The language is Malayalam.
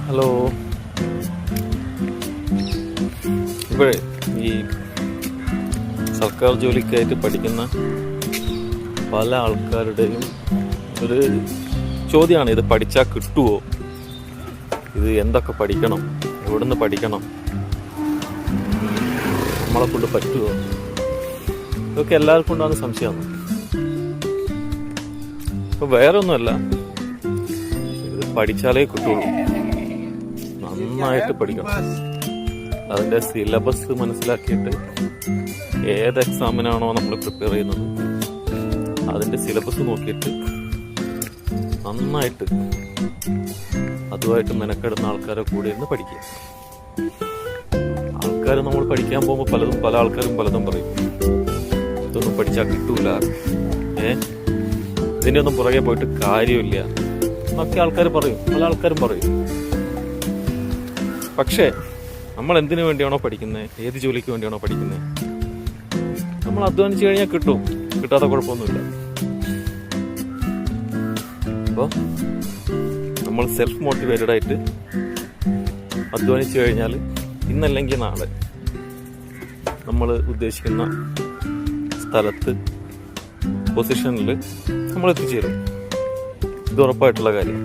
ഹലോ. ഇവിടെ ഈ സർക്കാർ ജോലിക്കായിട്ട് പഠിക്കുന്ന പല ആൾക്കാരുടെയും ഒരു ചോദ്യമാണ്, ഇത് പഠിച്ചാൽ കിട്ടുമോ, ഇത് എന്തൊക്കെ പഠിക്കണം, എവിടുന്ന് പഠിക്കണം, നമ്മളെ കൊണ്ട് പറ്റുമോ, ഇതൊക്കെ എല്ലാവർക്കും ഉണ്ടാകുന്ന സംശയമാണ്. ഇപ്പം വേറെ ഒന്നുമല്ല, ഇത് പഠിച്ചാലേ കിട്ടുള്ളൂ. നന്നായിട്ട് പഠിക്കണം. അതിൻ്റെ സിലബസ് മനസ്സിലാക്കിയിട്ട് ഏത് എക്സാമിനാണോ നമ്മൾ പ്രിപ്പയർ ചെയ്യുന്നത് അതിൻ്റെ സിലബസ് നോക്കിയിട്ട് നന്നായിട്ട് അതുമായിട്ട് മെനക്കെടുന്ന ആൾക്കാരെ കൂടെ ഇരുന്ന് പഠിക്കുക. ആൾക്കാർ നമ്മൾ പഠിക്കാൻ പോകുമ്പോൾ പല ആൾക്കാരും പലതും പറയും, ഇതൊന്നും പഠിച്ചാൽ കിട്ടൂല, ഇതിൻ്റെ ഒന്നും പുറകെ പോയിട്ട് കാര്യമില്ല എന്നൊക്കെ ആൾക്കാർ പറയും, പല ആൾക്കാരും പറയും. പക്ഷേ നമ്മൾ എന്തിനു വേണ്ടിയാണോ പഠിക്കുന്നത്, ഏത് ജോലിക്ക് വേണ്ടിയാണോ പഠിക്കുന്നത്, നമ്മൾ അധ്വാനിച്ച് കഴിഞ്ഞാൽ കിട്ടും, കിട്ടാത്ത കുഴപ്പമൊന്നുമില്ല. അപ്പോൾ നമ്മൾ സെൽഫ് മോട്ടിവേറ്റഡ് ആയിട്ട് അധ്വാനിച്ചു കഴിഞ്ഞാൽ ഇന്നല്ലെങ്കിൽ നാളെ നമ്മൾ ഉദ്ദേശിക്കുന്ന സ്ഥലത്ത്, പൊസിഷനിൽ നമ്മൾ എത്തിച്ചേരും. ഇത് ഉറപ്പായിട്ടുള്ള കാര്യം.